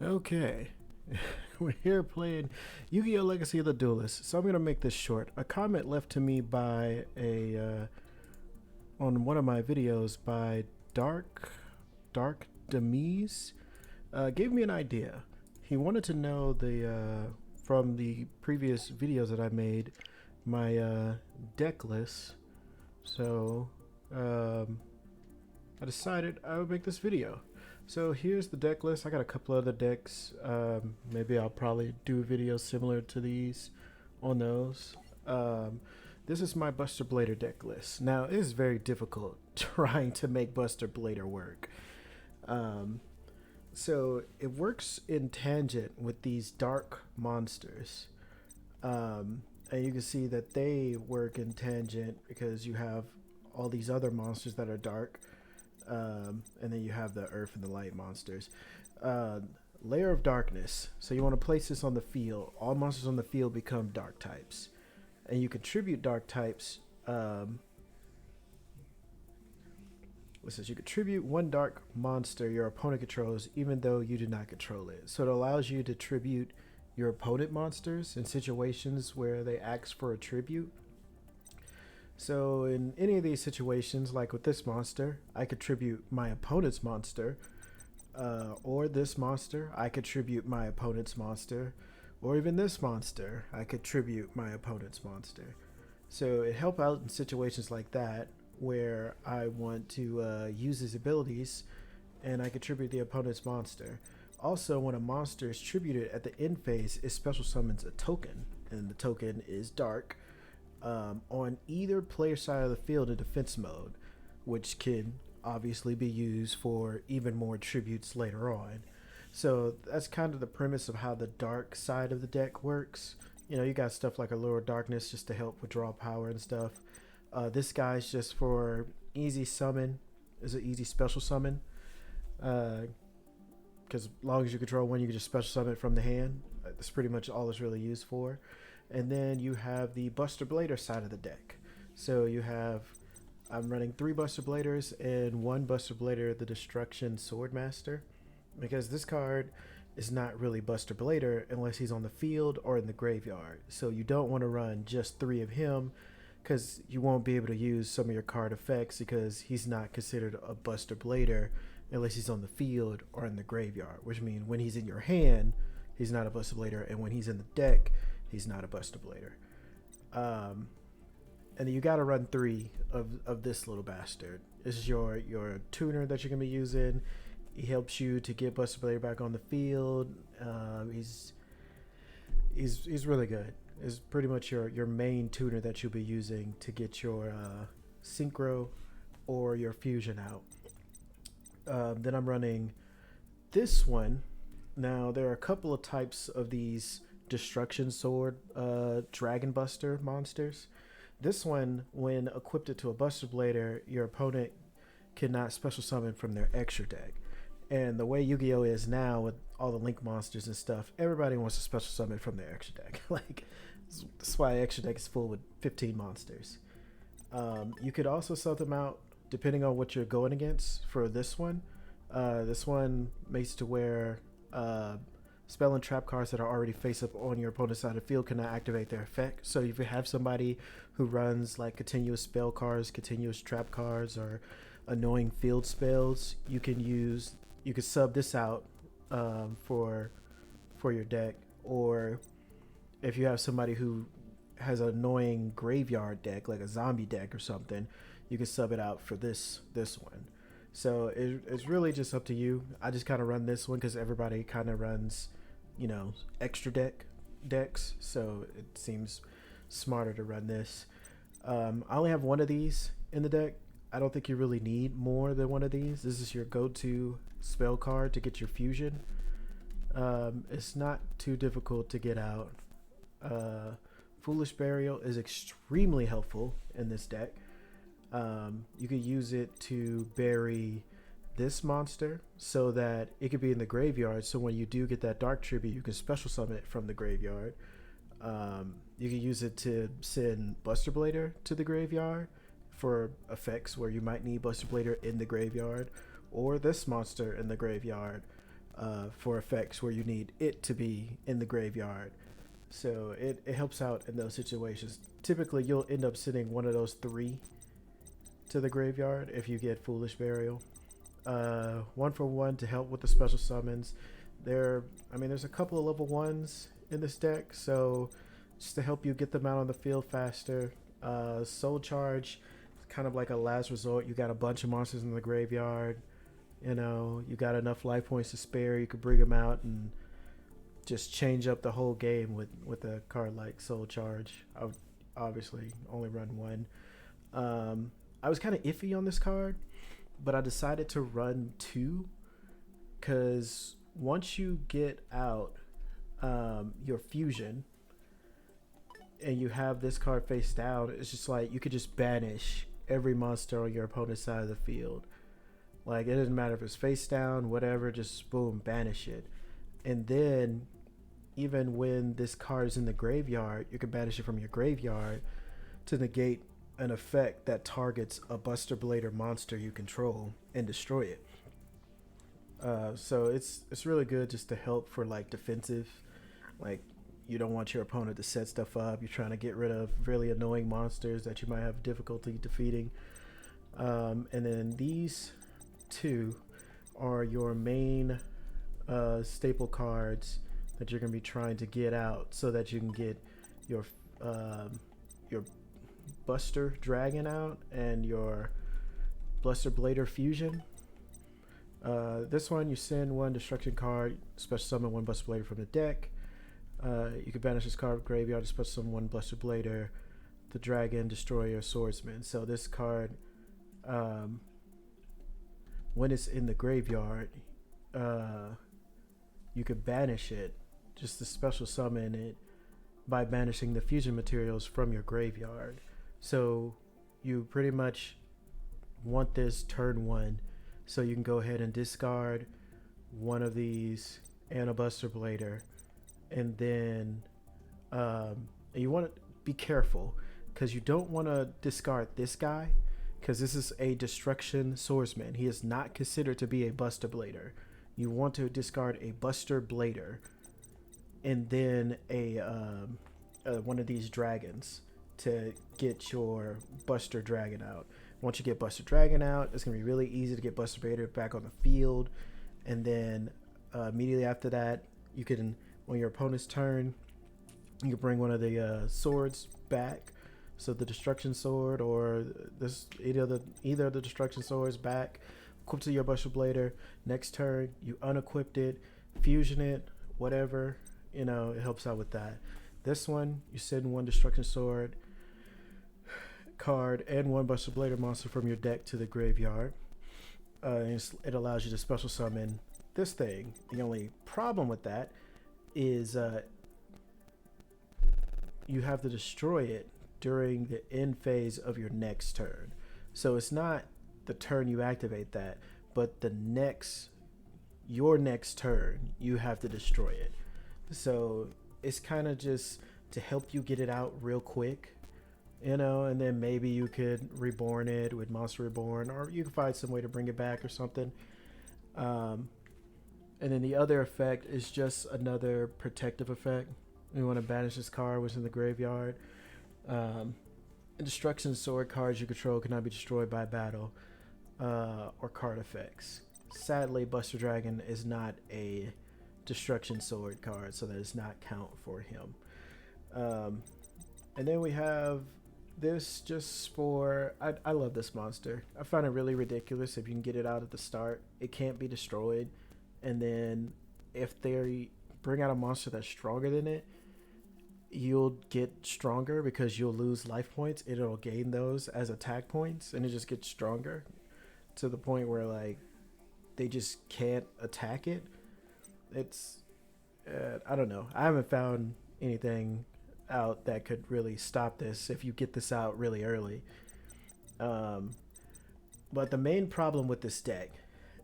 Okay, we're here playing Yu-Gi-Oh! Legacy of the Duelist. So I'm gonna make this short. A comment left to me by on one of my videos by Dark Demise gave me an idea. He wanted to know the from the previous videos that I made my deck list. So um, I decided I would make this video. So here's the deck list. I got a couple other decks. Maybe I'll probably do videos similar to these on those. This is my Buster Blader deck list. Now it is very difficult trying to make Buster Blader work. Um, so it works in tangent with these dark monsters. And you can see that they work in tangent because you have all these other monsters that are dark, and then you have the earth and the light monsters. Uh, Layer of Darkness. So you want to place this on the field. All monsters on the field become dark types, and you contribute dark types. It says you contribute one dark monster your opponent controls, even though you do not control it. So it allows you to tribute your opponent monsters in situations where they ask for a tribute. So in any of these situations, like with this monster, I contribute my opponent's monster, or this monster, I contribute my opponent's monster, or even this monster, I contribute my opponent's monster. So it helps out in situations like that where I want to use his abilities and I contribute the opponent's monster. Also, when a monster is tributed at the end phase, it special summons a token, and the token is dark, on either player side of the field in defense mode, which can obviously be used for even more tributes later on. So that's kind of the premise of how the dark side of the deck works. You know, you got stuff like a Lure of Darkness just to help withdraw power and stuff. This guy's just for easy summon, is an easy special summon. Because as long as you control one, you can just special summon it from the hand. That's pretty much all it's really used for. And then you have the Buster Blader side of the deck. So you have, I'm running 3 Buster Bladers and 1 Buster Blader, the Destruction Swordmaster, because this card is not really Buster Blader unless he's on the field or in the graveyard. So you don't want to run just 3 of him because you won't be able to use some of your card effects because he's not considered a Buster Blader unless he's on the field or in the graveyard, which means when he's in your hand, he's not a Buster Blader, and when he's in the deck, he's not a Buster Blader. And then you got to run 3 of this little bastard. This is your tuner that you're going to be using. He helps you to get Buster Blader back on the field. He's really good. Is pretty much your main tuner that you'll be using to get your synchro or your fusion out. Then I'm running this one. Now there are a couple of types of these Destruction Sword Dragon Buster monsters. This one, when equipped to a Buster Blader, your opponent cannot special summon from their extra deck. And the way Yu-Gi-Oh is now with all the Link monsters and stuff, everybody wants to special summon from their extra deck. Like, that's why extra deck is full with 15 monsters. You could also sub them out depending on what you're going against for this one. This one makes it to where spell and trap cards that are already face up on your opponent's side of the field cannot activate their effect. So if you have somebody who runs like continuous spell cards, continuous trap cards, or annoying field spells, you can sub this out for your deck. Or if you have somebody who has an annoying graveyard deck, like a zombie deck or something, you can sub it out for this one. So it's really just up to you. I just kind of run this one because everybody kind of runs, extra decks. So it seems smarter to run this. I only have one of these in the deck. I don't think you really need more than one of these. This is your go-to spell card to get your fusion. It's not too difficult to get out. Foolish Burial is extremely helpful in this deck. You could use it to bury this monster so that it could be in the graveyard, so when you do get that dark tribute, you can special summon it from the graveyard. You can use it to send Buster Blader to the graveyard for effects where you might need Buster Blader in the graveyard, or this monster in the graveyard for effects where you need it to be in the graveyard. So it helps out in those situations. Typically, you'll end up sending one of those 3 to the graveyard if you get Foolish Burial. 1 for 1 to help with the special summons. There's a couple of level 1s in this deck, so just to help you get them out on the field faster. Soul Charge, kind of like a last resort. You got a bunch of monsters in the graveyard. You got enough life points to spare. You could bring them out and just change up the whole game with a card like Soul Charge. I would obviously only run 1. I was kind of iffy on this card, but I decided to run 2 because once you get out your fusion and you have this card face down, it's just like you could just banish every monster on your opponent's side of the field. Like, it doesn't matter if it's face down, whatever, just boom, banish it. And then even when this card is in the graveyard, you can banish it from your graveyard to negate an effect that targets a Buster Blader monster you control and destroy it. So it's really good just to help for like defensive. Like, you don't want your opponent to set stuff up. You're trying to get rid of really annoying monsters that you might have difficulty defeating. And then these 2 are your main staple cards that you're going to be trying to get out so that you can get your Buster Dragon out and your Buster Blader Fusion. This one, you send 1 destruction card, special summon 1 Buster Blader from the deck. You can banish this card from graveyard, special summon 1 Buster Blader, the Dragon, Destroyer, Swordsman. So this card, when it's in the graveyard, you could banish it, just to special summon it by banishing the fusion materials from your graveyard. So you pretty much want this turn 1, so you can go ahead and discard 1 of these and a Buster Blader, and then you want to be careful because you don't want to discard this guy, because this is a Destruction Swordsman. He is not considered to be a Buster Blader. You want to discard a Buster Blader and then one of these dragons to get your Buster Dragon out. Once you get Buster Dragon out, it's going to be really easy to get Buster Blader back on the field. And then immediately after that, you can, on your opponent's turn, you can bring one of the swords back. So the Destruction Sword or either of the Destruction Swords back, equip to your Buster Blader. Next turn, you unequip it, fusion it, whatever. It helps out with that. This one, you send 1 Destruction Sword card and 1 Buster Blader monster from your deck to the graveyard. It allows you to special summon this thing. The only problem with that is you have to destroy it during the end phase of your next turn. So it's not the turn you activate that, but your next turn you have to destroy it. So it's kind of just to help you get it out real quick, and then maybe you could reborn it with Monster Reborn, or you can find some way to bring it back or something. And then the other effect is just another protective effect. We want to banish this card which is in the graveyard. Destruction Sword cards you control cannot be destroyed by battle or card effects. Sadly, Buster Dragon is not a Destruction Sword card, so that does not count for him. And then we have this just for... I love this monster. I find it really ridiculous if you can get it out at the start. It can't be destroyed. And then if they bring out a monster that's stronger than it, you'll get stronger because you'll lose life points. It'll gain those as attack points, and it just gets stronger to the point where like they just can't attack it. It's I don't know. I haven't found anything out that could really stop this if you get this out really early. But the main problem with this deck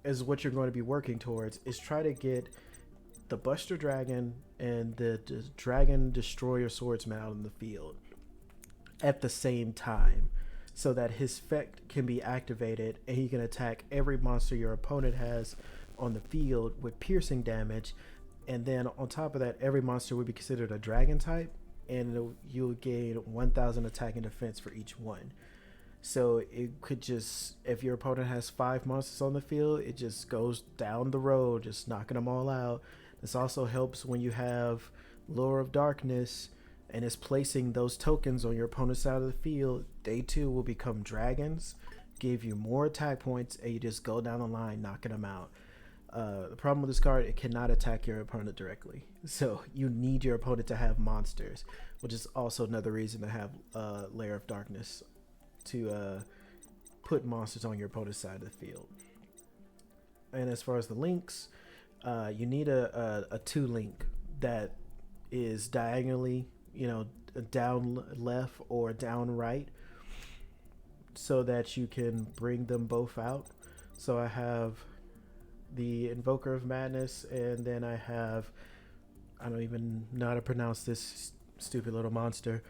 is what you're going to be working towards is try to get the Buster Dragon and the Dragon Destroyer Swordsman out in the field at the same time, so that his effect can be activated and he can attack every monster your opponent has on the field with piercing damage, and then on top of that, every monster would be considered a dragon type, and you'll gain 1,000 attack and defense for each one. So it could just, if your opponent has 5 monsters on the field, it just goes down the road, just knocking them all out. This also helps when you have Lure of Darkness and is placing those tokens on your opponent's side of the field. They too will become dragons, give you more attack points, and you just go down the line knocking them out. The problem with this card, it cannot attack your opponent directly. So you need your opponent to have monsters, which is also another reason to have Lair of Darkness, to put monsters on your opponent's side of the field. And as far as the links, you need a 2 link that is diagonally, down left or down right, so that you can bring them both out. So I have the Invoker of Madness, and then I have, I don't even know how to pronounce this stupid little monster,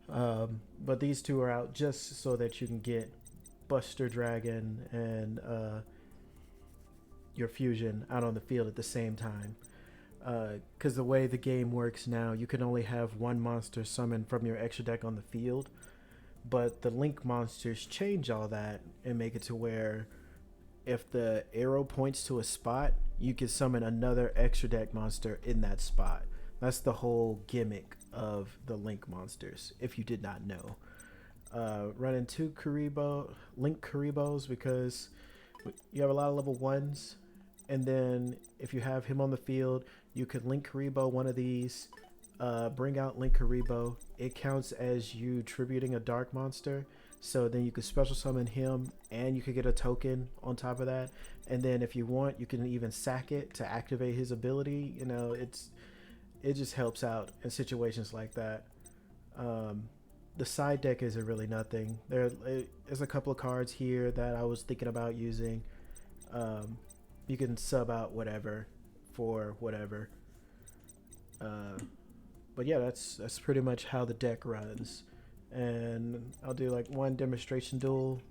but these two are out just so that you can get Buster Dragon and your fusion out on the field at the same time. Because the way the game works now, you can only have one monster summoned from your extra deck on the field, but the link monsters change all that and make it to where if the arrow points to a spot, you can summon another extra deck monster in that spot. That's the whole gimmick of the link monsters, if you did not know. Running 2 link Karibos, because you have a lot of level 1s, and then if you have him on the field, you could link Karibo one of these, bring out link Karibo. It counts as you tributing a dark monster, so then you could special summon him and you could get a token on top of that. And then if you want, you can even sack it to activate his ability. It just helps out in situations like that. The side deck isn't really nothing. There's a couple of cards here that I was thinking about using. You can sub out whatever for whatever. But yeah, that's pretty much how the deck runs. And I'll do like one demonstration duel,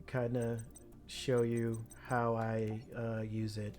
kind of show you how I use it.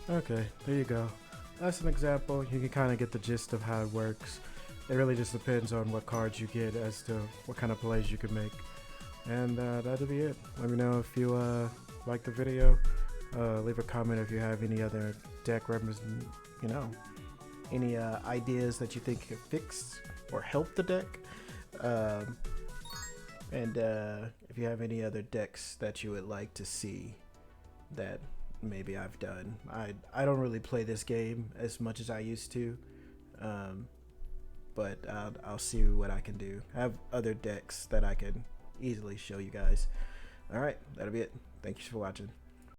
Okay, there you go. That's an example. You can kind of get the gist of how it works. It really just depends on what cards you get as to what kind of plays you can make. And that'll be it. Let me know if you like the video. Leave a comment if you have any other deck any ideas that you think could fix or help the deck. And if you have any other decks that you would like to see that maybe I've done. I don't really play this game as much as I used to, but I'll see what I can do. I have other decks that I can easily show you guys. All right, that'll be it. Thank you for watching.